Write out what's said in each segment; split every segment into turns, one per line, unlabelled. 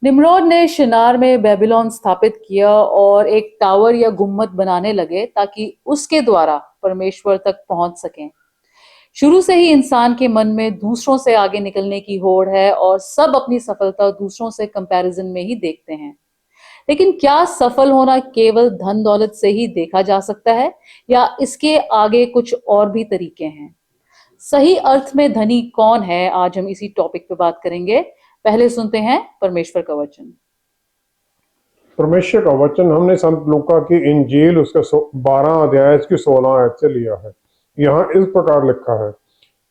Nimrod ने शिनार में Babylon स्थापित किया और एक टावर या गुम्मद बनाने लगे ताकि उसके द्वारा परमेश्वर तक पहुंच सकें। शुरू से ही इंसान के मन में दूसरों से आगे निकलने की होड़ है और सब अपनी सफलता दूसरों से कंपैरिजन में ही देखते हैं। लेकिन क्या सफल होना केवल धन दौलत से ही देखा जा सकता है या इसके आगे कुछ और भी तरीके हैं? सही अर्थ में धनी कौन है, आज हम इसी टॉपिक पे बात करेंगे। पहले सुनते हैं परमेश्वर का वचन।
परमेश्वर का वचन हमने संत लूका की इंजील उसका 12 अध्याय की 16 आयत से लिया है। यहाँ इस प्रकार लिखा है,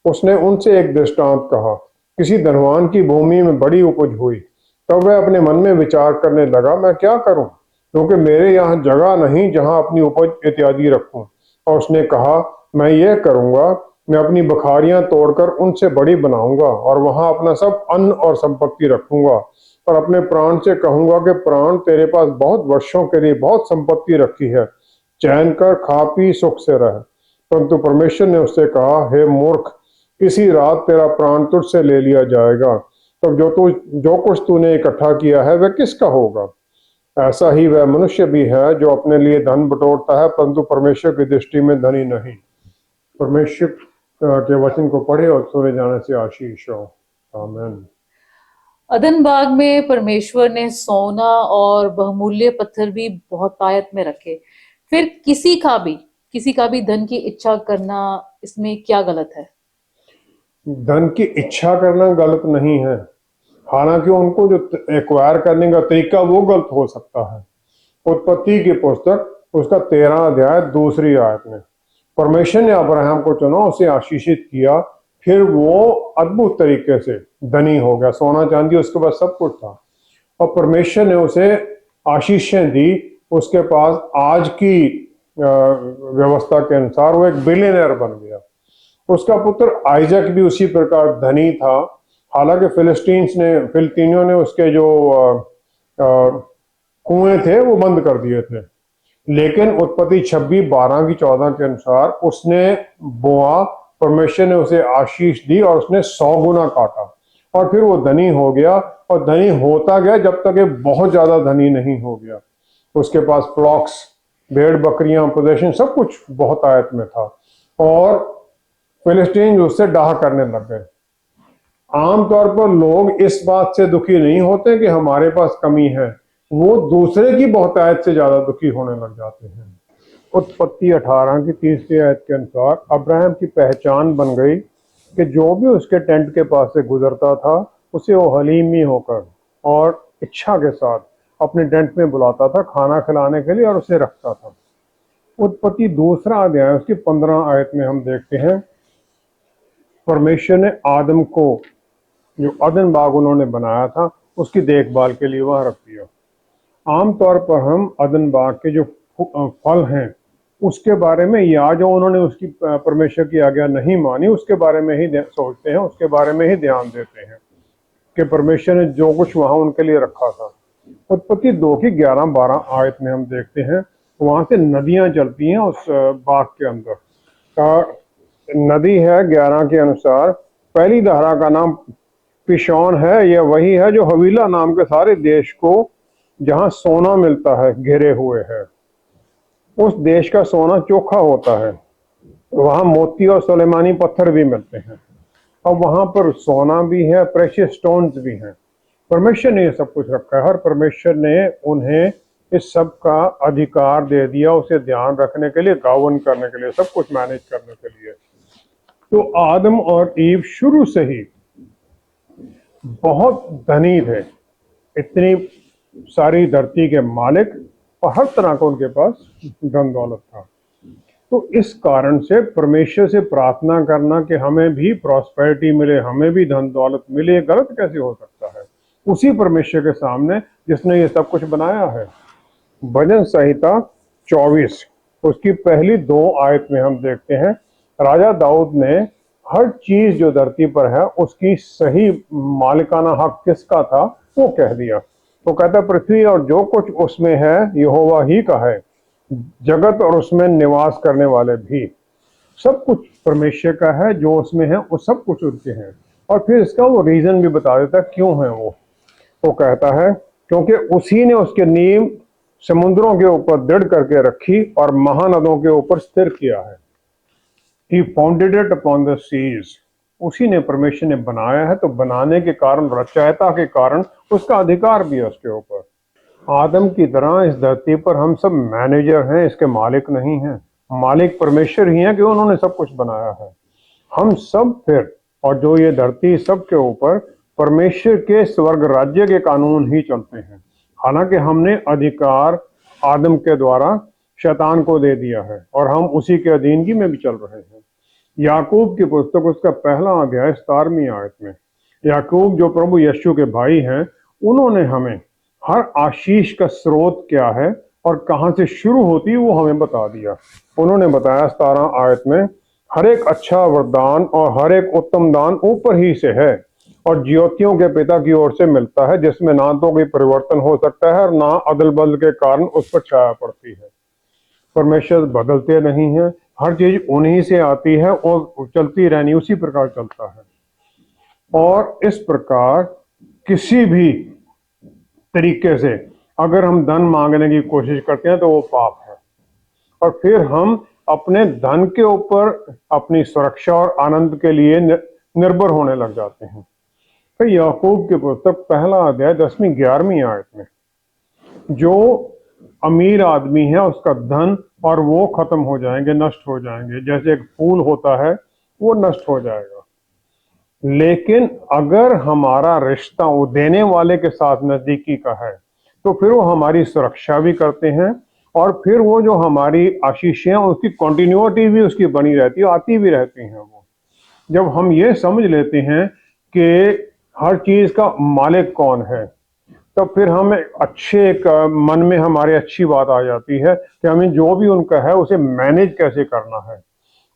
उसने उनसे एक दृष्टांत कहा। किसी धनवान की भूमि में बड़ी उपज हुई। तब वह अपने मन में विचार करने लगा, मैं क्या करूं, क्योंकि मेरे यहाँ जगह नहीं जहाँ अपनी उपज इत्यादि रखूं। और उसने कहा, मैं ये करूंगा, मैं अपनी बखारियां तोड़कर उनसे बड़ी बनाऊंगा और वहां अपना सब अन्न और संपत्ति रखूंगा। और अपने प्राण से कहूंगा कि प्राण, तेरे पास बहुत वर्षों के लिए बहुत संपत्ति रखी है, चैन कर खा पी सुख से रह। परंतु परमेश्वर ने उससे कहा, हे मूर्ख, इसी रात तेरा प्राण तुझसे ले लिया जाएगा। तब जो कुछ तूने इकट्ठा किया है वह किसका होगा? ऐसा ही वह मनुष्य भी है जो अपने लिए धन बटोरता है, परंतु परमेश्वर की दृष्टि में धनी नहीं। परमेश्वर के वचन को पढ़े और सुने जाने से आशीष हो। आमीन।
अदन बाग में परमेश्वर ने सोना और बहुमूल्य पत्थर भी बहुत तायत में रखे। फिर किसी का भी धन की इच्छा करना, इसमें क्या गलत है?
धन की इच्छा करना गलत नहीं है, हालांकि उनको जो एक्वायर करने का तरीका वो गलत हो सकता है। उत्पत्ति की पुस्तक उसका 13 अध्याय 2 आयत में परमेश्वर ने अब्राहम को चुना, उसे आशीषित किया, फिर वो अद्भुत तरीके से धनी हो गया, सोना चांदी उसके पास सब कुछ था। और परमेश्वर ने उसे आशीषें दी। उसके पास आज की व्यवस्था के अनुसार वो एक बिलियनर बन गया। उसका पुत्र आइजक भी उसी प्रकार धनी था। हालांकि फिलिस्तीनियों ने उसके जो कुएं थे वो बंद कर दिए थे, लेकिन उत्पत्ति 26:12 की 14 के अनुसार उसने बोआ, परमेश्वर ने उसे आशीष दी और उसने 100 गुना काटा और फिर वो धनी हो गया। और धनी होता गया जब तक ये बहुत ज्यादा धनी नहीं हो गया। उसके पास फ्लॉक्स, भेड़ बकरियां, पोजेशन सब कुछ बहुत आयत में था और फिलिस्तीन उससे डाह करने लग गए। आमतौर पर लोग इस बात से दुखी नहीं होते कि हमारे पास कमी है, वो दूसरे की बहुतायत से ज्यादा दुखी होने लग जाते हैं। उत्पत्ति 18 की 30वीं आयत के अनुसार अब्राहम की पहचान बन गई कि जो भी उसके टेंट के पास से गुजरता था उसे वो हलीमी होकर और इच्छा के साथ अपने टेंट में बुलाता था खाना खिलाने के लिए और उसे रखता था। उत्पत्ति 2 अध्याय उसकी 15 आयत में हम देखते हैं, परमेश्वर ने आदम को जो अदन बाग उन्होंने बनाया था उसकी देखभाल के लिए वहां रख दिया। आमतौर पर हम अदन बाग के जो फल हैं उसके बारे में, या जो उन्होंने उसकी परमेश्वर की आज्ञा नहीं मानी उसके बारे में ही सोचते हैं, उसके बारे में ही ध्यान देते हैं कि परमेश्वर ने जो कुछ वहां उनके लिए रखा था। उत्पत्ति 2 की 11-12 आयत में हम देखते हैं, वहां से नदियां चलती हैं उस बाग के अंदर। नदी है 11 के अनुसार, पहली धारा का नाम पिशौन है। यह वही है जो हवीला नाम के सारे देश को, जहां सोना मिलता है, घेरे हुए है। उस देश का सोना चोखा होता है, वहां मोती और सुलेमानी पत्थर भी मिलते हैं और वहां पर सोना भी है, प्रेशियस स्टोन्स भी हैं। परमेश्वर ने ये सब कुछ रखा है और परमेश्वर ने उन्हें इस सब का अधिकार दे दिया, उसे ध्यान रखने के लिए, गावन करने के लिए, सब कुछ मैनेज करने के लिए। तो आदम और ईव शुरू से ही बहुत धनी थे, इतनी सारी धरती के मालिक और हर तरह का उनके पास धन दौलत था। तो इस कारण से परमेश्वर से प्रार्थना करना कि हमें भी प्रॉस्पेरिटी मिले, हमें भी धन दौलत मिले, गलत कैसे हो सकता है उसी परमेश्वर के सामने जिसने ये सब कुछ बनाया है। भजन संहिता 24 उसकी पहली 2 आयत में हम देखते हैं, राजा दाऊद ने हर चीज जो धरती पर है उसकी सही मालिकाना हक किसका था वो कह दिया। वो कहता है, पृथ्वी और जो कुछ उसमें है यहोवा ही का है, जगत और उसमें निवास करने वाले भी, सब कुछ परमेश्वर का है, जो उसमें है वो सब कुछ उनके हैं। और फिर इसका वो रीजन भी बता देता क्यों है वो। वो कहता है क्योंकि उसी ने उसके नींव समुद्रों के ऊपर दृढ़ करके रखी और महानदों के ऊपर स्थिर किया है। He founded it upon the seas. उसी ने, परमेश्वर ने बनाया है, तो बनाने के कारण, रचयिता के कारण उसका अधिकार भी है उसके ऊपर। आदम की तरह इस धरती पर हम सब मैनेजर हैं, इसके मालिक नहीं हैं। मालिक परमेश्वर ही है कि उन्होंने सब कुछ बनाया है। हम सब फिर, और जो ये धरती, सब के ऊपर परमेश्वर के स्वर्ग राज्य के कानून ही चलते हैं। हालांकि हमने अधिकार आदम के द्वारा शैतान को दे दिया है और हम उसी के अधीनगी में भी चल रहे हैं। याकूब की पुस्तक उसका पहला अध्याय 17वीं आयत में, याकूब जो प्रभु यीशु के भाई हैं, उन्होंने हमें हर आशीष का स्रोत क्या है और कहां से शुरू होती है वो हमें बता दिया। उन्होंने बताया 17 आयत में, हर एक अच्छा वरदान और हर एक उत्तम दान ऊपर ही से है और ज्योतियों के पिता की ओर से मिलता है, जिसमें ना तो कोई परिवर्तन हो सकता है और ना अदल बदल के कारण उस पर छाया पड़ती है। परमेश्वर बदलते नहीं है, हर चीज उन्हीं से आती है और चलती रहनी उसी प्रकार चलता है। और इस प्रकार किसी भी तरीके से अगर हम धन मांगने की कोशिश करते हैं तो वो पाप है, और फिर हम अपने धन के ऊपर अपनी सुरक्षा और आनंद के लिए निर्भर होने लग जाते हैं। फिर याकूब की पुस्तक पहला अध्याय 10वीं 11वीं आयत में, जो अमीर आदमी है उसका धन और वो खत्म हो जाएंगे, नष्ट हो जाएंगे, जैसे एक फूल होता है वो नष्ट हो जाएगा। लेकिन अगर हमारा रिश्ता वो देने वाले के साथ नजदीकी का है तो फिर वो हमारी सुरक्षा भी करते हैं, और फिर वो जो हमारी आशीषें हैं उसकी कंटिन्यूटी भी उसकी बनी रहती है, आती भी रहती हैं। वो जब हम ये समझ लेते हैं कि हर चीज का मालिक कौन है, तब फिर हमें अच्छे मन में हमारे अच्छी बात आ जाती है कि हमें जो भी उनका है उसे मैनेज कैसे करना है,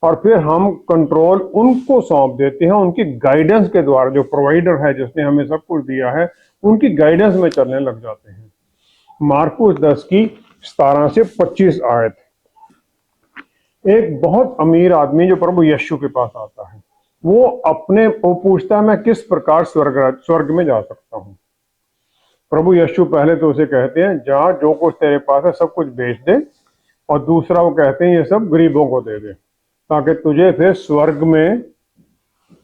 और फिर हम कंट्रोल उनको सौंप देते हैं, उनकी गाइडेंस के द्वारा। जो प्रोवाइडर है, जिसने हमें सब कुछ दिया है, उनकी गाइडेंस में चलने लग जाते हैं। मार्कुस 10 की 17 से 25 आयत, एक बहुत अमीर आदमी जो प्रभु यीशु के पास आता है, वो पूछता है मैं किस प्रकार स्वर्ग में जा सकता हूँ। प्रभु यीशु पहले तो उसे कहते हैं जा, जो कुछ तेरे पास है सब कुछ बेच दे, और दूसरा वो कहते हैं ये सब गरीबों को दे दे, ताकि तुझे फिर स्वर्ग में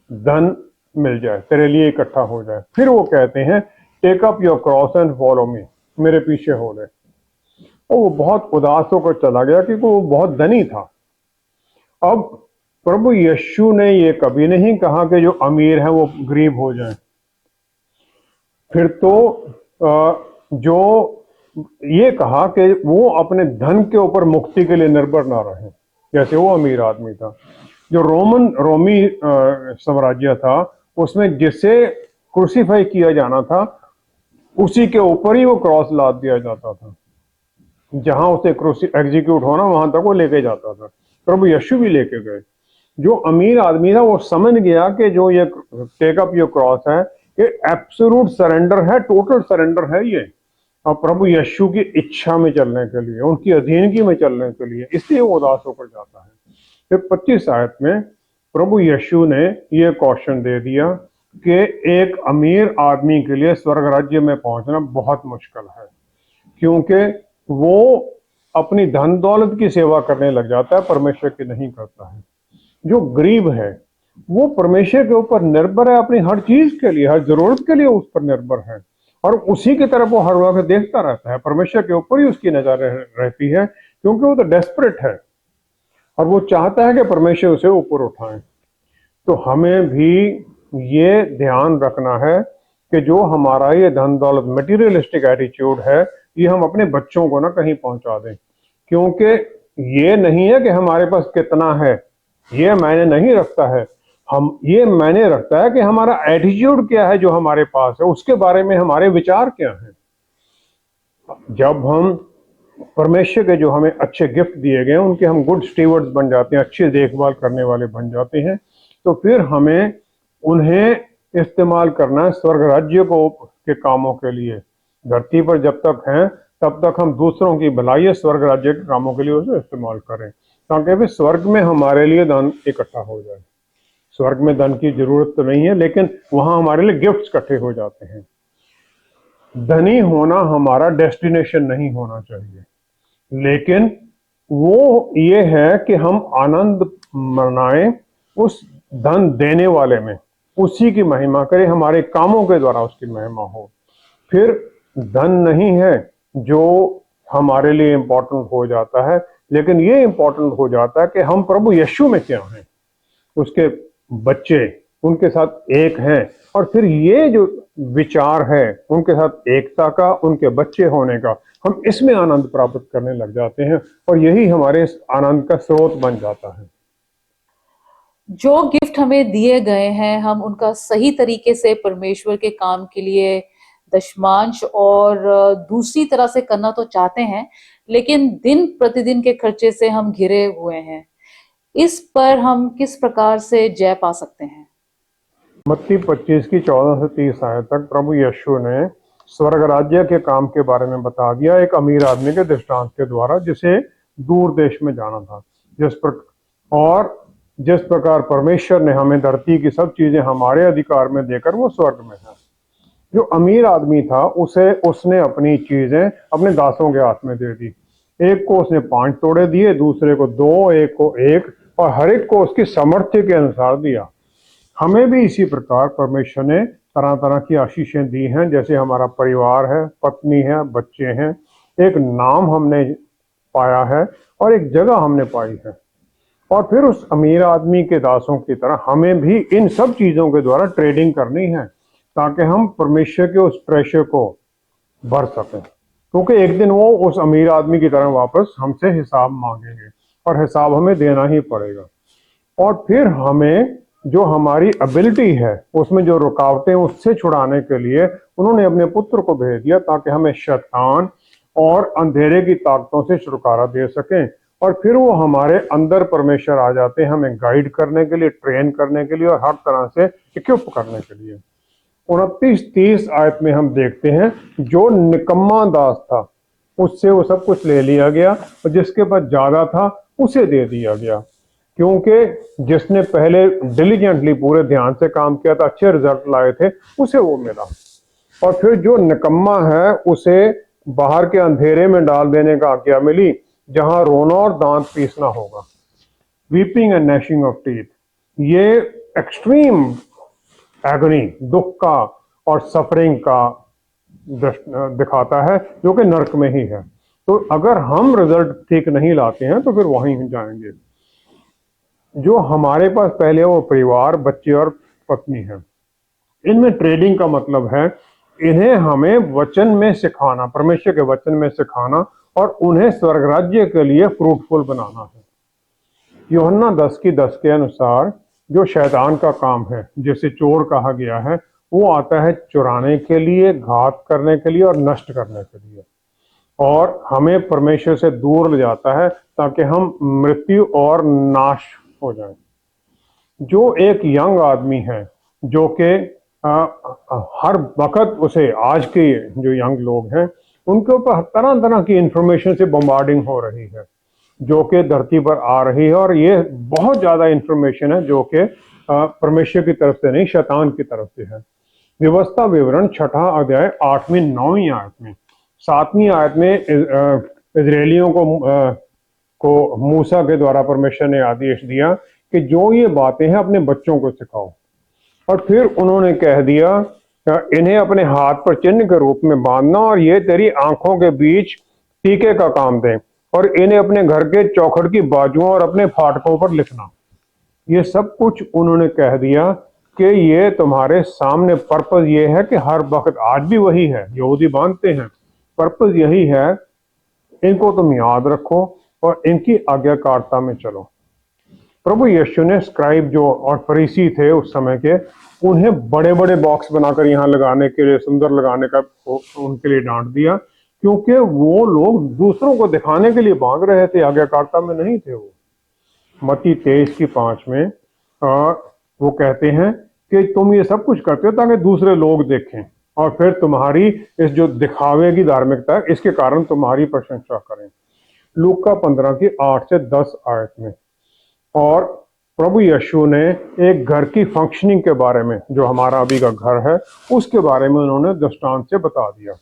धन मिल जाए, तेरे लिए इकट्ठा हो जाए। फिर वो कहते हैं take up your cross and follow me, मेरे पीछे हो ले। और वो बहुत उदास होकर चला गया क्योंकि वो बहुत धनी था। अब प्रभु यीशु ने ये कभी नहीं कहा कि जो अमीर है वो गरीब हो जाए। फिर तो जो ये कहा कि वो अपने धन के ऊपर मुक्ति के लिए निर्भर ना रहे, जैसे वो अमीर आदमी था। जो रोमी साम्राज्य था, उसमें जिसे क्रूसीफाई किया जाना था उसी के ऊपर ही वो क्रॉस लाद दिया जाता था। जहां उसे एग्जीक्यूट होना वहां तक वो लेके जाता था। प्रभु यीशु भी लेके गए। जो अमीर आदमी था वो समझ गया कि जो ये टेक अप योर क्रॉस है, ये एब्सोल्यूट सरेंडर है, टोटल सरेंडर है ये, और प्रभु यीशु की इच्छा में चलने के लिए, उनकी अधीनगी में चलने के लिए, इसलिए वो उदास होकर जाता है। फिर 25 आयत में प्रभु यीशु ने ये क्वेश्चन दे दिया कि एक अमीर आदमी के लिए स्वर्ग राज्य में पहुंचना बहुत मुश्किल है, क्योंकि वो अपनी धन दौलत की सेवा करने लग जाता है, परमेश्वर की नहीं करता है। जो गरीब है वो परमेश्वर के ऊपर निर्भर है, अपनी हर चीज के लिए, हर जरूरत के लिए उस पर निर्भर है, और उसी की तरफ वो हर वक्त देखता रहता है। परमेश्वर के ऊपर ही उसकी नजर रहती है, क्योंकि वो तो डेस्परेट है और वो चाहता है कि परमेश्वर उसे ऊपर उठाए। तो हमें भी ये ध्यान रखना है कि जो हमारा ये धन दौलत मटीरियलिस्टिक एटीट्यूड है, ये हम अपने बच्चों को ना कहीं पहुंचा दें, क्योंकि ये नहीं है कि हमारे पास कितना है, ये मायने नहीं रखता है। हम ये मायने रखता है कि हमारा एटीट्यूड क्या है, जो हमारे पास है उसके बारे में हमारे विचार क्या हैं। जब हम परमेश्वर के जो हमें अच्छे गिफ्ट दिए गए उनके हम गुड स्टीवर्ड्स बन जाते हैं, अच्छी देखभाल करने वाले बन जाते हैं, तो फिर हमें उन्हें इस्तेमाल करना है स्वर्ग राज्य को के कामों के लिए। धरती पर जब तक हैं तब तक हम दूसरों की भलाई स्वर्ग राज्य के कामों के लिए उसे इस्तेमाल करें, ताकि फिर स्वर्ग में हमारे लिए धन इकट्ठा हो जाए। स्वर्ग में धन की जरूरत तो नहीं है, लेकिन वहां हमारे लिए गिफ्ट्स इकट्ठे हो जाते हैं। धनी होना हमारा डेस्टिनेशन नहीं होना चाहिए, लेकिन वो ये है कि हम आनंद मनाएं उस धन देने वाले में, उसी की महिमा करें, हमारे कामों के द्वारा उसकी महिमा हो। फिर धन नहीं है जो हमारे लिए इम्पोर्टेंट हो जाता है, लेकिन ये इम्पोर्टेंट हो जाता है कि हम प्रभु यीशु में क्या हैं, उसके बच्चे, उनके साथ एक हैं। और फिर ये जो विचार है उनके साथ एकता का, उनके बच्चे होने का, हम इसमें आनंद प्राप्त करने लग जाते हैं और यही हमारे इस आनंद का स्रोत बन जाता है।
जो गिफ्ट हमें दिए गए हैं, हम उनका सही तरीके से परमेश्वर के काम के लिए दशमांश और दूसरी तरह से करना तो चाहते हैं, लेकिन दिन प्रतिदिन के खर्चे से हम घिरे हुए हैं। इस पर हम किस प्रकार से जय पा सकते हैं?
मत्ती 25 की 14 से 30 आयत तक प्रभु यीशु ने स्वर्ग राज्य के काम के बारे में बता दिया, एक अमीर आदमी के दृष्टांत के द्वारा, जिसे दूर देश में जाना था। जिस प्रकार परमेश्वर ने हमें धरती की सब चीजें हमारे अधिकार में देकर वो स्वर्ग में है। जो अमीर आदमी था उसने अपनी चीजें अपने दासों के हाथ में दे दी। एक को उसने 5 तोड़े दिए, दूसरे को 2, एक को 1, और हर एक को उसकी सामर्थ्य के अनुसार दिया। हमें भी इसी प्रकार परमेश्वर ने तरह तरह की आशीषें दी हैं, जैसे हमारा परिवार है, पत्नी है, बच्चे हैं, एक नाम हमने पाया है और एक जगह हमने पाई है। और फिर उस अमीर आदमी के दासों की तरह हमें भी इन सब चीजों के द्वारा ट्रेडिंग करनी है, ताकि हम परमेश्वर के उस ट्रेजर को भर सकें, क्योंकि एक दिन वो उस अमीर आदमी की तरह वापस हमसे हिसाब मांगेंगे और हिसाब हमें देना ही पड़ेगा। और फिर हमें जो हमारी एबिलिटी है उसमें जो रुकावटें, उससे छुड़ाने के लिए उन्होंने अपने पुत्र को भेज दिया, ताकि हमें शैतान और अंधेरे की ताकतों से छुटकारा दे सकें। और फिर वो हमारे अंदर परमेश्वर आ जाते हैं, हमें गाइड करने के लिए, ट्रेन करने के लिए और हर तरह से इक्विप करने के लिए। 29-30 आयत में हम देखते हैं, जो निकम्मा दास था उससे वो सब कुछ ले लिया गया, और जिसके पास ज्यादा था उसे दे दिया गया, क्योंकि जिसने पहले डिलीजेंटली पूरे ध्यान से काम किया था, अच्छे रिजल्ट लाए थे, उसे वो मिला। और फिर जो निकम्मा है उसे बाहर के अंधेरे में डाल देने का आज्ञा मिली, जहां रोना और दांत पीसना होगा, weeping and gnashing of teeth. ये एक्सट्रीम एगनी, दुख का और सफरिंग का दिखाता है, जो कि नरक में ही है। तो अगर हम रिजल्ट ठीक नहीं लाते हैं तो फिर वहीं जाएंगे। जो हमारे पास पहले वो परिवार, बच्चे और पत्नी है, इनमें ट्रेडिंग का मतलब है इन्हें हमें वचन में सिखाना, परमेश्वर के वचन में सिखाना, और उन्हें स्वर्ग राज्य के लिए फ्रूटफुल बनाना है। यूहन्ना 10 की 10 के अनुसार जो शैतान का काम है, जिसे चोर कहा गया है, वो आता है चुराने के लिए, घात करने के लिए और नष्ट करने के लिए, और हमें परमेश्वर से दूर ले जाता है ताकि हम मृत्यु और नाश हो जाएं। जो एक यंग आदमी है, जो कि हर वक्त उसे, आज के जो यंग लोग हैं उनके ऊपर तरह तरह की इंफॉर्मेशन से बम्बार्डिंग हो रही है, जो कि धरती पर आ रही है, और ये बहुत ज्यादा इंफॉर्मेशन है जो कि परमेश्वर की तरफ से नहीं, शैतान की तरफ से है। व्यवस्था विवरण 6 अध्याय 8वीं 9वीं आयत में, 7वीं आयत में इजरायलियों को मूसा के द्वारा परमेश्वर ने आदेश दिया कि जो ये बातें हैं अपने बच्चों को सिखाओ। और फिर उन्होंने कह दिया, इन्हें अपने हाथ पर चिन्ह के रूप में बांधना, और ये तेरी आंखों के बीच टीके का काम दें, और इन्हें अपने घर के चौखट की बाजुओं और अपने फाटकों पर लिखना। ये सब कुछ उन्होंने कह दिया कि ये तुम्हारे सामने, पर्पस ये है कि हर वक्त, आज भी वही है, यहूदी बांधते हैं, पर्पस यही है, इनको तुम याद रखो और इनकी आज्ञाकारिता में चलो। प्रभु यीशु ने स्क्राइब जो और फरीसी थे उस समय के, उन्हें बड़े बड़े बॉक्स बनाकर यहाँ लगाने के लिए, सुंदर लगाने का उनके लिए डांट दिया, क्योंकि वो लोग दूसरों को दिखाने के लिए भाग रहे थे, आज्ञाकारिता में नहीं थे वो। मत्ती 23 की 5 में वो कहते हैं कि तुम ये सब कुछ करते हो ताकि दूसरे लोग देखें, और फिर तुम्हारी इस जो दिखावे की धार्मिकता है, इसके कारण तुम्हारी प्रशंसा करें। लूका 15 की 8 से 10 आयत में। और प्रभु यीशु ने एक घर की फंक्शनिंग के बारे में, जो हमारा अभी का घर है, उसके बारे में उन्होंने दृष्टांत से बता दिया।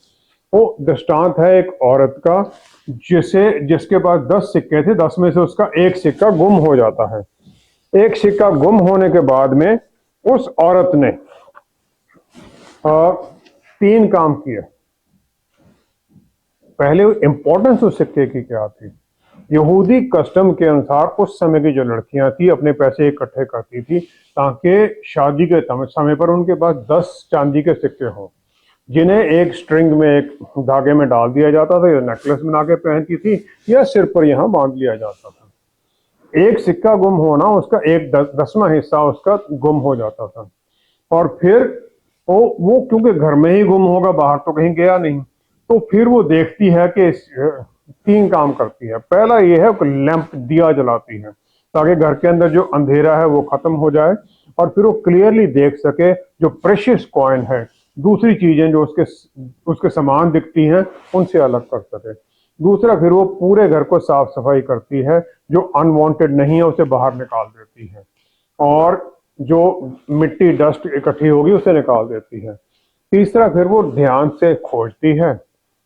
वो दृष्टांत है एक औरत का जिसके पास 10 सिक्के थे, 10 में से उसका एक सिक्का गुम हो जाता है। एक सिक्का गुम होने के बाद में उस औरत ने 3 काम किए। पहले इंपॉर्टेंस उस सिक्के की क्या थी? यहूदी कस्टम के अनुसार उस समय की जो लड़कियां थी अपने पैसे इकट्ठे करती थी ताकि शादी के समय पर उनके पास 10 चांदी के सिक्के हों, जिन्हें एक स्ट्रिंग में, एक धागे में डाल दिया जाता था, या नेकलेस बना के पहनती थी, या सिर पर यहाँ बांध लिया जाता था। एक सिक्का गुम होना, उसका एक 10वां हिस्सा उसका गुम हो जाता था। और फिर वो क्योंकि घर में ही गुम होगा, बाहर तो कहीं गया नहीं, तो फिर वो देखती है कि 3 काम करती है। पहला ये है कि लैंप, दिया जलाती है ताकि घर के अंदर जो अंधेरा है वो खत्म हो जाए और फिर वो क्लियरली देख सके जो प्रेशियस कॉइन है, दूसरी चीजें जो उसके समान दिखती हैं, उनसे अलग कर सके। दूसरा, फिर वो पूरे घर को साफ सफाई करती है, जो अनवांटेड नहीं है उसे बाहर निकाल देती है, और जो मिट्टी, डस्ट इकट्ठी होगी उसे निकाल देती है। तीसरा, फिर वो ध्यान से खोजती है,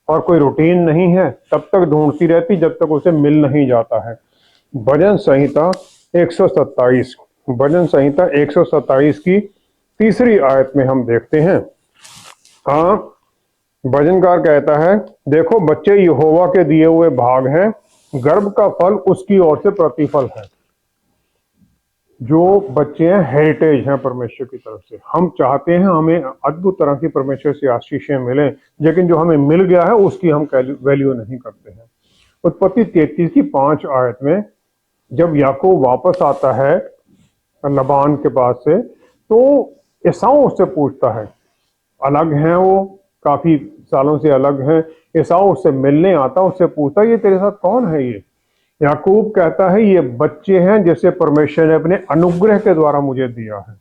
और कोई रूटीन नहीं है तब तक ढूंढती रहती जब तक उसे मिल नहीं जाता है। भजन संहिता 127, भजन संहिता 127 की 3री आयत में हम देखते हैं, हाँ, भजनकार कहता है, देखो बच्चे यहोवा के दिए हुए भाग हैं, गर्भ का फल उसकी ओर से प्रतिफल है। जो बच्चे हैं, हेरिटेज हैं परमेश्वर की तरफ से। हम चाहते हैं हमें अद्भुत तरह की परमेश्वर से आशीषें मिलें, लेकिन जो हमें मिल गया है उसकी हम वैल्यू नहीं करते हैं। उत्पत्ति 33 की 5 आयत में जब याकूब वापस आता है लबान के पास से, तो एसाऊ उससे पूछता है, अलग हैं वो, काफी सालों से अलग हैं। एसाऊ उससे मिलने आता, उससे पूछता, ये तेरे साथ कौन है? ये याकूब कहता है, ये बच्चे हैं जिसे परमेश्वर ने अपने अनुग्रह के द्वारा मुझे दिया है।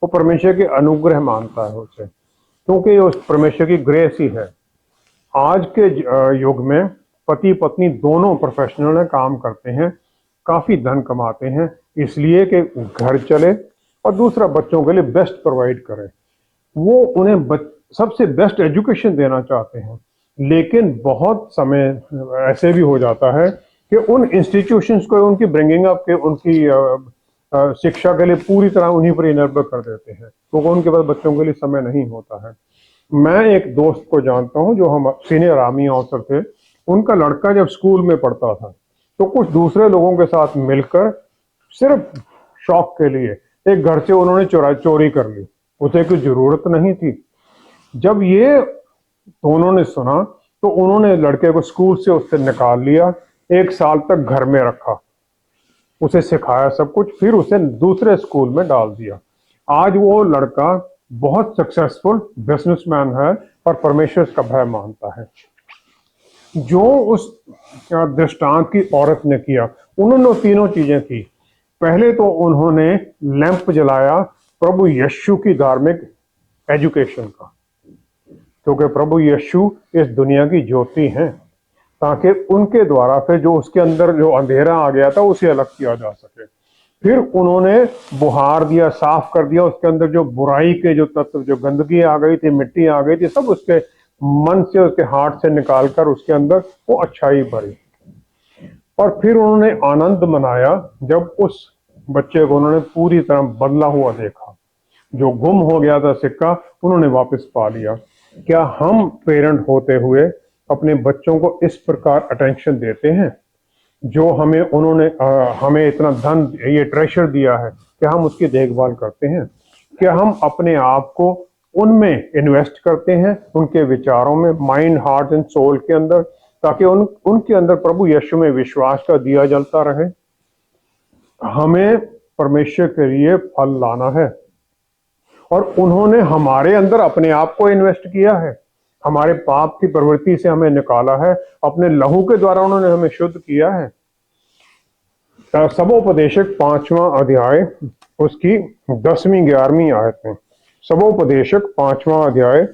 वो परमेश्वर के अनुग्रह मानता है उसे, क्योंकि ये उस परमेश्वर की ग्रेस ही है। आज के युग में पति पत्नी दोनों प्रोफेशनल हैं, काम करते हैं, काफी धन कमाते हैं, इसलिए कि घर चले, और दूसरा बच्चों के लिए बेस्ट प्रोवाइड करें। वो उन्हें सबसे बेस्ट एजुकेशन देना चाहते हैं, लेकिन बहुत समय ऐसे भी हो जाता है कि उन इंस्टीट्यूशंस को, उनकी ब्रिंगिंग अप के, उनकी शिक्षा के लिए पूरी तरह उन्हीं पर निर्भर कर देते हैं, क्योंकि उनके पास बच्चों के लिए समय नहीं होता है। मैं एक दोस्त को जानता हूं जो हम सीनियर आर्मी ऑफिसर थे। उनका लड़का जब स्कूल में पढ़ता था तो कुछ दूसरे लोगों के साथ मिलकर सिर्फ शौक के लिए एक घर से उन्होंने चोरी कर ली। उसे कोई जरूरत नहीं थी। जब ये दोनों ने सुना तो उन्होंने लड़के को स्कूल से उससे निकाल लिया, 1 साल तक घर में रखा, उसे सिखाया सब कुछ, फिर उसे दूसरे स्कूल में डाल दिया। आज वो लड़का बहुत सक्सेसफुल बिजनेसमैन है और परमेश्वर का भय मानता है। जो उस दृष्टांत की औरत ने किया, उन्होंने 3 चीजें की। पहले तो उन्होंने लैंप जलाया प्रभु यीशु की धार्मिक एजुकेशन का, क्योंकि प्रभु यीशु इस दुनिया की ज्योति हैं, ताकि उनके द्वारा फिर जो उसके अंदर जो अंधेरा आ गया था उसे अलग किया जा सके। फिर उन्होंने बुहार दिया, साफ कर दिया उसके अंदर जो बुराई के जो तत्व, जो गंदगी आ गई थी, मिट्टी आ गई थी, सब उसके मन से, उसके हार्ट से निकालकर उसके अंदर वो अच्छाई भरी। और फिर उन्होंने आनंद मनाया जब उस बच्चे को उन्होंने पूरी तरह बदला हुआ देखा। जो गुम हो गया था सिक्का, उन्होंने वापस पा लिया। क्या हम पेरेंट होते हुए अपने बच्चों को इस प्रकार अटेंशन देते हैं? जो उन्होंने हमें इतना धन, ये ट्रेशर दिया है, क्या हम उसकी देखभाल करते हैं? क्या हम अपने आप को उनमें इन्वेस्ट करते हैं, उनके विचारों में, माइंड, हार्ट एंड सोल के अंदर, ताकि उनके अंदर प्रभु यीशु में विश्वास का दिया जलता रहे? हमें परमेश्वर के लिए फल लाना है, और उन्होंने हमारे अंदर अपने आप को इन्वेस्ट किया है, हमारे पाप की प्रवृत्ति से हमें निकाला है, अपने लहू के द्वारा उन्होंने हमें शुद्ध किया है। सबोपदेशक 5वां अध्याय उसकी 10वीं 11वीं आयत में, सबोपदेशक 5वां अध्याय,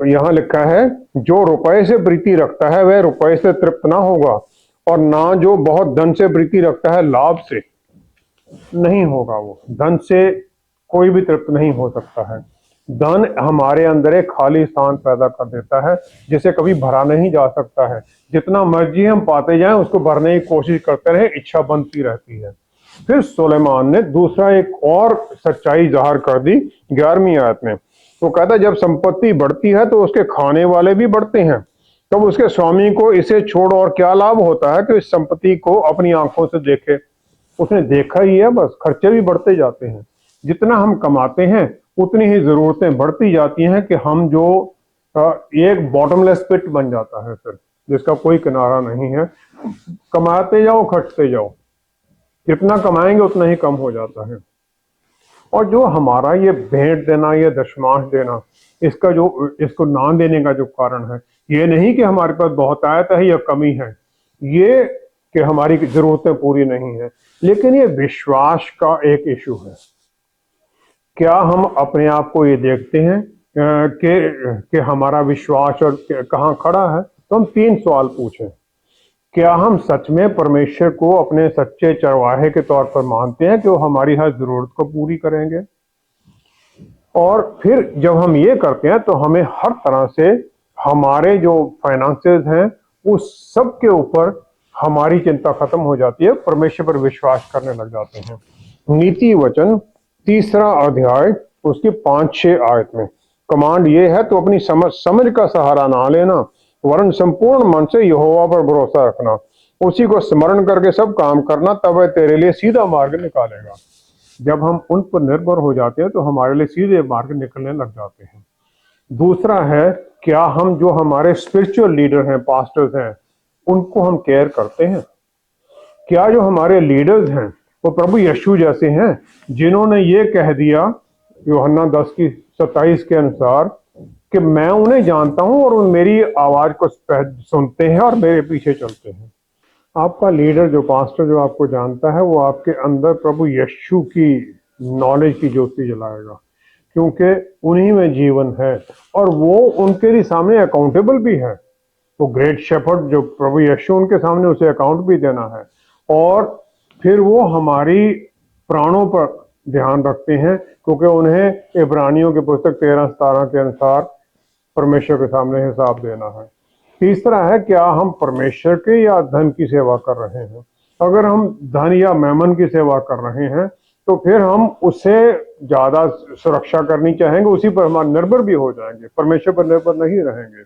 यहाँ लिखा है, जो रुपए से प्रीति रखता है वह रुपए से तृप्त ना होगा, और ना जो बहुत धन से प्रीति रखता है लाभ से। नहीं होगा। वो धन से कोई भी तृप्त नहीं हो सकता है। धन हमारे अंदर एक खाली स्थान पैदा कर देता है जिसे कभी भरा नहीं जा सकता है। जितना मर्जी हम पाते जाएं उसको भरने की कोशिश करते रहे, इच्छा बनती रहती है। फिर सुलेमान ने दूसरा एक और सच्चाई जाहिर कर दी 11वीं आयत में। वो कहता है जब संपत्ति बढ़ती है तो उसके खाने वाले भी बढ़ते हैं, तब उसके स्वामी को इसे छोड़ और क्या लाभ होता है कि इस संपत्ति को अपनी आंखों से देखे। उसने देखा ही है, बस खर्चे भी बढ़ते जाते हैं। जितना हम कमाते हैं उतनी ही जरूरतें बढ़ती जाती हैं कि हम जो एक बॉटमलेस पिट बन जाता है फिर, जिसका कोई किनारा नहीं है। कमाते जाओ खर्चते जाओ, जितना कमाएंगे उतना ही कम हो जाता है। और जो हमारा ये भेंट देना, ये दशमांश देना, इसका जो इसको ना देने का जो कारण है, ये नहीं कि हमारे पास बहुत आयत है या कमी है, ये कि हमारी जरूरतें पूरी नहीं है, लेकिन ये विश्वास का एक इशू है। क्या हम अपने आप को ये देखते हैं कि हमारा विश्वास और कहाँ खड़ा है? तो हम 3 सवाल पूछें। क्या हम सच में परमेश्वर को अपने सच्चे चरवाहे के तौर पर मानते हैं कि वो हमारी हर जरूरत को पूरी करेंगे? और फिर जब हम ये करते हैं तो हमें हर तरह से हमारे जो फाइनेंसेस हैं उस सब के ऊपर हमारी चिंता खत्म हो जाती है, परमेश्वर पर विश्वास करने लग जाते हैं। नीति वचन 3 अध्याय उसकी 5-6 आयत में कमांड ये है, तो अपनी समझ का सहारा ना लेना, वरन संपूर्ण मन से यहोवा पर भरोसा रखना, उसी को स्मरण करके सब काम करना, तब वह तेरे लिए सीधा मार्ग निकालेगा। जब हम उन पर निर्भर हो जाते हैं तो हमारे लिए सीधे मार्ग निकलने लग जाते हैं। दूसरा है, क्या हम जो हमारे स्पिरिचुअल लीडर हैं, पास्टर्स हैं, उनको हम केयर करते हैं? क्या जो हमारे लीडर्स हैं वो प्रभु यीशु जैसे हैं, जिन्होंने ये कह दिया यूहन्ना 10:27 के अनुसार कि मैं उन्हें जानता हूं और वो मेरी आवाज को सुनते हैं और मेरे पीछे चलते हैं। आपका लीडर, जो पास्टर जो आपको जानता है, वो आपके अंदर प्रभु यीशु की नॉलेज की ज्योति जलाएगा, क्योंकि उन्हीं में जीवन है और वो उनके लिए सामने अकाउंटेबल भी है। वो ग्रेट शेफर्ड जो प्रभु यीशु, उनके सामने उसे अकाउंट भी देना है। और फिर वो हमारी प्राणों पर ध्यान रखते हैं, क्योंकि उन्हें इब्रानियों की पुस्तक 13:17 के अनुसार परमेश्वर के सामने हिसाब देना है। तीसरा है, क्या हम परमेश्वर के या धन की सेवा कर रहे हैं? अगर हम धन या मैमन की सेवा कर रहे हैं तो फिर हम उससे ज्यादा सुरक्षा करनी चाहेंगे, उसी पर हम निर्भर भी हो जाएंगे, परमेश्वर पर निर्भर नहीं रहेंगे।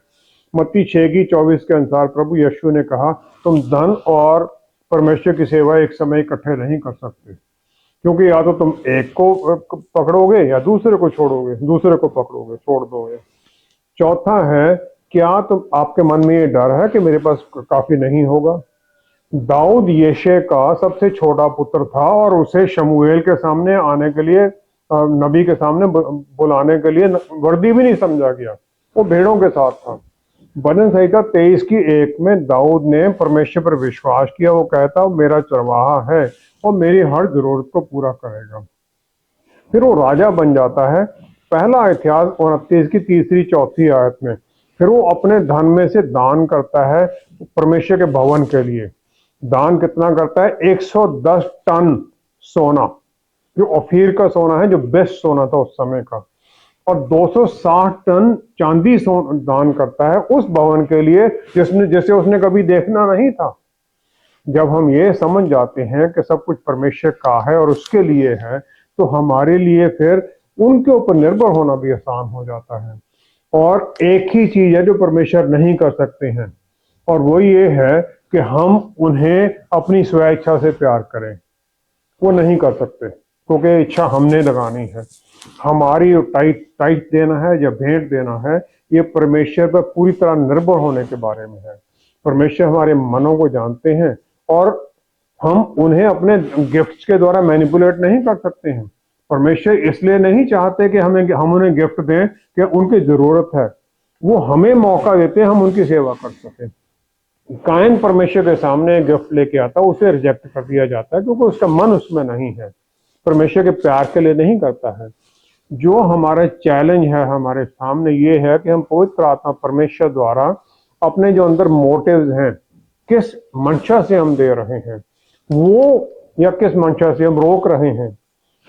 मत्ती 6:24 के अनुसार प्रभु यीशु ने कहा, तुम धन और परमेश्वर की सेवा एक समय इकट्ठे नहीं कर सकते, क्योंकि या तो तुम एक को पकड़ोगे या दूसरे को छोड़ोगे, दूसरे को पकड़ोगे छोड़ दोगे। चौथा है, क्या तुम आपके मन में ये डर है कि मेरे पास काफी नहीं होगा? दाऊद यिशै का सबसे छोटा पुत्र था और उसे शमूएल के सामने आने के लिए, नबी के सामने बुलाने के लिए वर्दी भी नहीं समझा गया, वो भेड़ों के साथ था। भजन संहिता 23:1 में दाऊद ने परमेश्वर पर विश्वास किया। वो कहता, मेरा चरवाहा है और मेरी हर जरूरत को पूरा करेगा। फिर वो राजा बन जाता है। पहला इतिहास 29 की 3-4 आयत में। फिर वो अपने धन में से दान करता है परमेश्वर के भवन के लिए। दान कितना करता है? 110 टन सोना, जो ओफीर का सोना है, जो बेस्ट सोना था उस समय का, और 260 टन चांदी दान करता है उस भवन के लिए जिसे उसने कभी देखना नहीं था। जब हम ये समझ जाते हैं कि सब कुछ परमेश्वर का है और उसके लिए है, तो हमारे लिए फिर उनके ऊपर निर्भर होना भी आसान हो जाता है। और एक ही चीज है जो परमेश्वर नहीं कर सकते हैं, और वो ये है कि हम उन्हें अपनी स्वेच्छा से प्यार करें। वो नहीं कर सकते, क्योंकि इच्छा हमने लगानी है। हमारी टाइट देना है या भेंट देना है, ये परमेश्वर पर पूरी तरह निर्भर होने के बारे में है। परमेश्वर हमारे मनों को जानते हैं और हम उन्हें अपने गिफ्ट्स के द्वारा मैनिपुलेट नहीं कर सकते हैं। परमेश्वर इसलिए नहीं चाहते कि हम उन्हें गिफ्ट दें कि उनकी जरूरत है, वो हमें मौका देते हैं हम उनकी सेवा कर सकें। कायन परमेश्वर के सामने गिफ्ट लेके आता, उसे रिजेक्ट कर दिया जाता है क्योंकि उसका मन उसमें नहीं है, परमेश्वर के प्यार के लिए नहीं करता है। जो हमारा चैलेंज है हमारे सामने ये है कि हम पवित्र आत्मा परमेश्वर द्वारा अपने जो अंदर मोटिव्स हैं, किस मंशा से हम दे रहे हैं, वो या किस मंशा से हम रोक रहे हैं,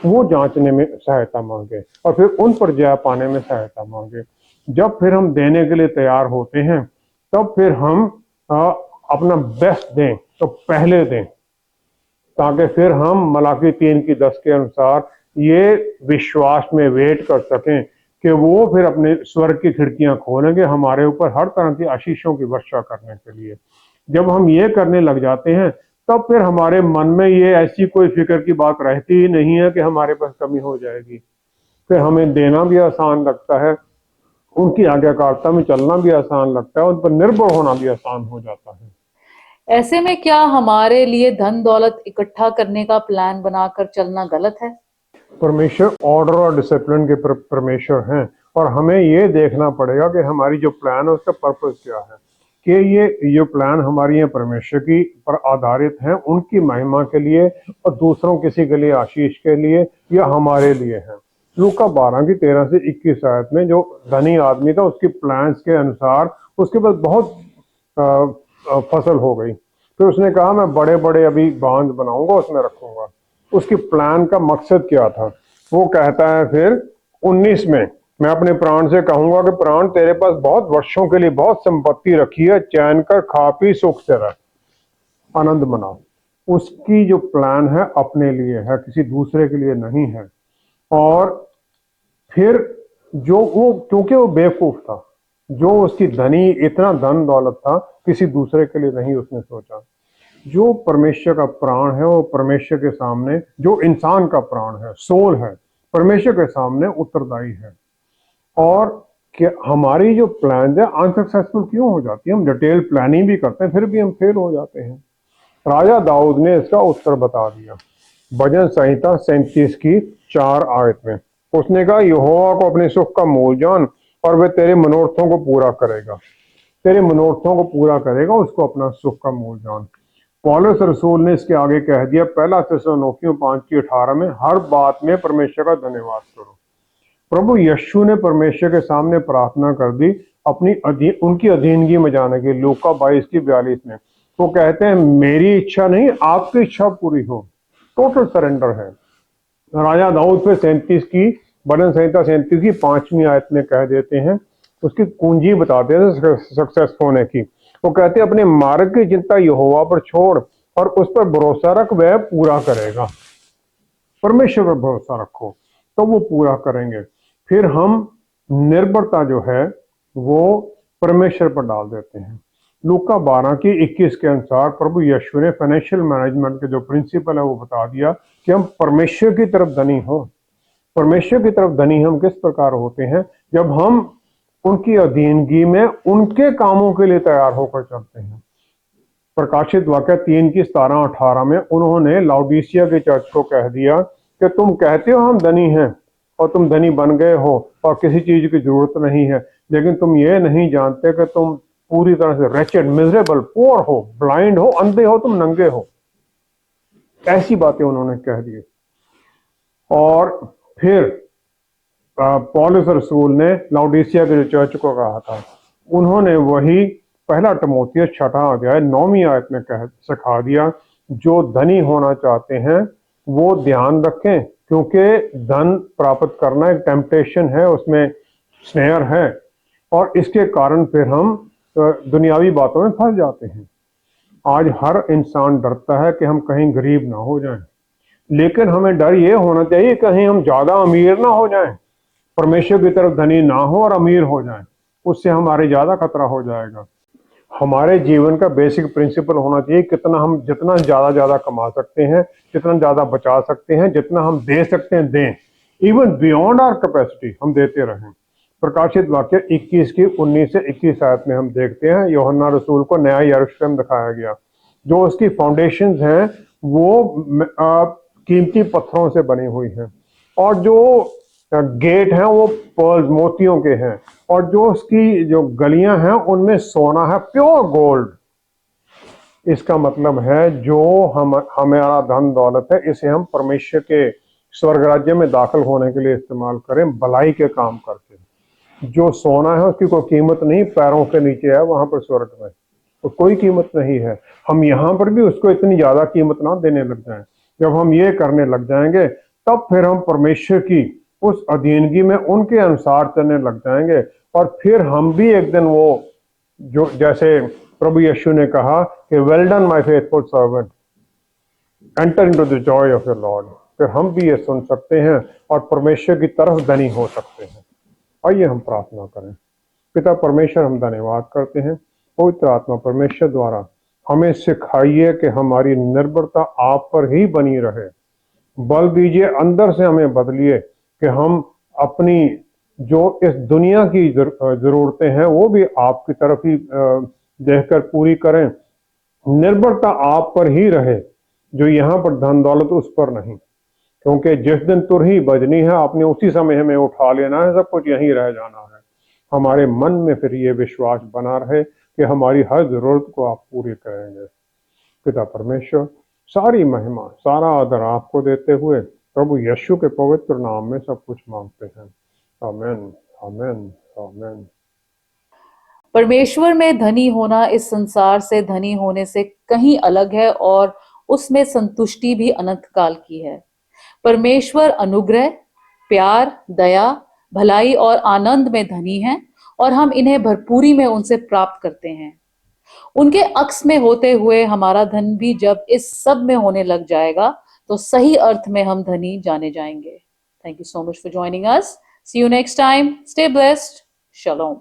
वो जांचने में सहायता मांगे और फिर उन पर जय पाने में सहायता मांगे। जब फिर हम देने के लिए तैयार होते हैं, तब फिर हम अपना बेस्ट दें, तो पहले दें, ताकि फिर हम मलाकी 3:10 के अनुसार ये विश्वास में वेट कर सकें कि वो फिर अपने स्वर्ग की खिड़कियां खोलेंगे हमारे ऊपर हर तरह की आशीषों की वर्षा करने के लिए। जब हम ये करने लग जाते हैं, तब फिर हमारे मन में ये ऐसी कोई फिक्र की बात रहती ही नहीं है कि हमारे पास कमी हो जाएगी। फिर हमें देना भी आसान लगता है, उनकी आज्ञाकारिता में चलना भी आसान लगता है, उन पर निर्भर होना भी आसान हो जाता है।
ऐसे में क्या हमारे लिए धन दौलत इकट्ठा करने का प्लान बनाकर चलना गलत है?
परमेश्वर ऑर्डर और डिसिप्लिन के परमेश्वर हैं, और हमें ये देखना पड़ेगा कि हमारी जो प्लान है उसका पर्पस क्या है, कि ये प्लान हमारी ये परमेश्वर की पर आधारित हैं, उनकी महिमा के लिए और दूसरों किसी के लिए आशीष के लिए या हमारे लिए हैं। लूका 12 की 13 से 21 आयत में जो धनी आदमी था, उसकी प्लान्स के अनुसार उसके पास बहुत फसल हो गई। फिर उसने कहा मैं बड़े बड़े अभी बांध बनाऊंगा, उसमें रखूंगा। उसकी प्लान का मकसद क्या था? वो कहता है फिर 19 में, मैं अपने प्राण से कहूंगा कि प्राण तेरे पास बहुत वर्षों के लिए बहुत संपत्ति रखी है, चैन कर खा पी सुख से रह, आनंद मनाओ। उसकी जो प्लान है अपने लिए है, किसी दूसरे के लिए नहीं है। और फिर जो वो, क्योंकि वो बेवकूफ था, जो उसकी धनी इतना धन दौलत था, किसी दूसरे के लिए नहीं उसने सोचा। जो परमेश्वर का प्राण है वो परमेश्वर के सामने, जो इंसान का प्राण है, सोल है, परमेश्वर के सामने उत्तरदायी है। और कि हमारी जो प्लान है अनसक्सेसफुल क्यों हो जाती है? हम डिटेल प्लानिंग भी करते हैं, फिर भी हम फेल हो जाते हैं। राजा दाऊद ने इसका उत्तर बता दिया भजन संहिता 37 की 4 आयत में। उसने कहा यहोवा को अपने सुख का मोल जान और वह तेरे मनोरथों को पूरा करेगा। तेरे मनोरथों को पूरा करेगा, उसको अपना सुख का मोल जान। पौलुस रसूल ने इसके आगे कह दिया 1 थिस्सलुनीकियों 5:18 में, हर बात में परमेश्वर का धन्यवाद करो। प्रभु यीशु ने परमेश्वर के सामने प्रार्थना कर दी उनकी अधीनगी में जाने की। लूका 22:42 में वो कहते हैं मेरी इच्छा नहीं आपकी इच्छा पूरी हो। टोटल सरेंडर है। राजा दाऊद पे 37 की भजन संहिता 37 की 5वीं आयत में कह देते हैं, उसकी कुंजी बताते हैं सक्सेस होने की। वो कहते हैं अपने मार्ग की चिंता यहोवा पर छोड़ और उस पर भरोसा रख, वह पूरा करेगा। परमेश्वर पर भरोसा रखो तो वो पूरा करेंगे। फिर हम निर्भरता जो है वो परमेश्वर पर डाल देते हैं। लूका 12 की 21 के अनुसार प्रभु यीशु ने फाइनेंशियल मैनेजमेंट के जो प्रिंसिपल है वो बता दिया कि हम परमेश्वर की तरफ धनी हो। परमेश्वर की तरफ धनी हम किस प्रकार होते हैं? जब हम उनकी अधीनगी में उनके कामों के लिए तैयार होकर चलते हैं। प्रकाशित वाक्य 3 की 17-18 में उन्होंने लाउडीसिया के चर्च को कह दिया कि तुम कहते हो हम धनी हैं और तुम धनी बन गए हो और किसी चीज की जरूरत नहीं है, लेकिन तुम ये नहीं जानते कि तुम पूरी तरह से रेचेड, मिजरेबल, पुअर हो, ब्लाइंड हो, अंधे हो, तुम नंगे हो। ऐसी बातें उन्होंने कह दी। और फिर पौलुस रसूल ने लाउडीसिया के चर्च को कहा था, उन्होंने वही 1 तिमोथियुस 6 अध्याय 9वीं आयत में सिखा दिया, जो धनी होना चाहते हैं वो ध्यान रखें, क्योंकि धन प्राप्त करना एक टेम्पटेशन है, उसमें स्नेयर है, और इसके कारण फिर हम दुनियावी बातों में फंस जाते हैं। आज हर इंसान डरता है कि हम कहीं गरीब ना हो जाएं, लेकिन हमें डर ये होना चाहिए कहीं हम ज्यादा अमीर ना हो जाएं, परमेश्वर की तरफ धनी ना हो और अमीर हो जाएं, उससे हमारे ज्यादा खतरा हो जाएगा। हमारे जीवन का बेसिक प्रिंसिपल होना चाहिए जितना ज्यादा कमा सकते हैं, जितना ज्यादा बचा सकते हैं, जितना हम दे सकते हैं दें, इवन बियॉन्ड आवर कैपेसिटी हम देते रहें। प्रकाशित वाक्य 21 की 19 से 21 आयत में हम देखते हैं यूहन्ना रसूल को नया यरूशलेम दिखाया गया, जो उसकी फाउंडेशंस हैं वो कीमती पत्थरों से बनी हुई हैं, और जो गेट हैं वो पर्ल्स, मोतियों के हैं, और जो उसकी जो गलियां हैं उनमें सोना है, प्योर गोल्ड। इसका मतलब है जो हमारा धन दौलत है इसे हम परमेश्वर के स्वर्ग राज्य में दाखिल होने के लिए इस्तेमाल करें, भलाई के काम करके। जो सोना है उसकी कोई कीमत नहीं, पैरों के नीचे है वहां पर स्वर्ग में, तो कोई कीमत नहीं है। हम यहाँ पर भी उसको इतनी ज्यादा कीमत ना देने लग जाएं, जब हम ये करने लग जाएंगे तब फिर हम परमेश्वर की उस अधीनगी में उनके अनुसार चलने लग जाएंगे, और फिर हम भी एक दिन वो जो जैसे प्रभु यीशु ने कहा कि well done my faithful servant, enter into the Joy of your Lord, फिर हम भी ये सुन सकते हैं और परमेश्वर की तरफ धनी हो सकते हैं। आइए हम प्रार्थना करें। पिता परमेश्वर, हम धन्यवाद करते हैं, पवित्र आत्मा परमेश्वर द्वारा हमें सिखाइए कि हमारी निर्भरता आप पर ही बनी रहे। बल दीजिए, अंदर से हमें बदलिए कि हम अपनी जो इस दुनिया की जरूरतें हैं वो भी आपकी तरफ ही देखकर पूरी करें। निर्भरता आप पर ही रहे, जो यहाँ पर धन दौलत उस पर नहीं, क्योंकि जिस दिन तुरही बजनी है आपने उसी समय हमें उठा लेना है, सब कुछ यहीं रह जाना है। हमारे मन में फिर ये विश्वास बना रहे कि हमारी हर जरूरत को आप पूरी करेंगे। पिता परमेश्वर, सारी महिमा सारा आदर आपको देते हुए प्रभु यीशु के पवित्र नाम में सब कुछ मांगते हैं। आमेन, आमेन, आमेन।
परमेश्वर में धनी होना इस संसार से धनी होने से कहीं अलग है और उसमें संतुष्टि भी अनंत काल की है। परमेश्वर अनुग्रह, प्यार, दया, भलाई और आनंद में धनी हैं और हम इन्हें भरपूरी में उनसे प्राप्त करते हैं। उनके अक्स में होते हुए हमारा धन भी जब इस सब में होने लग जाएगा तो सही अर्थ में हम धनी जाने जाएंगे। Thank you so much for joining us. See you next time. Stay blessed. Shalom.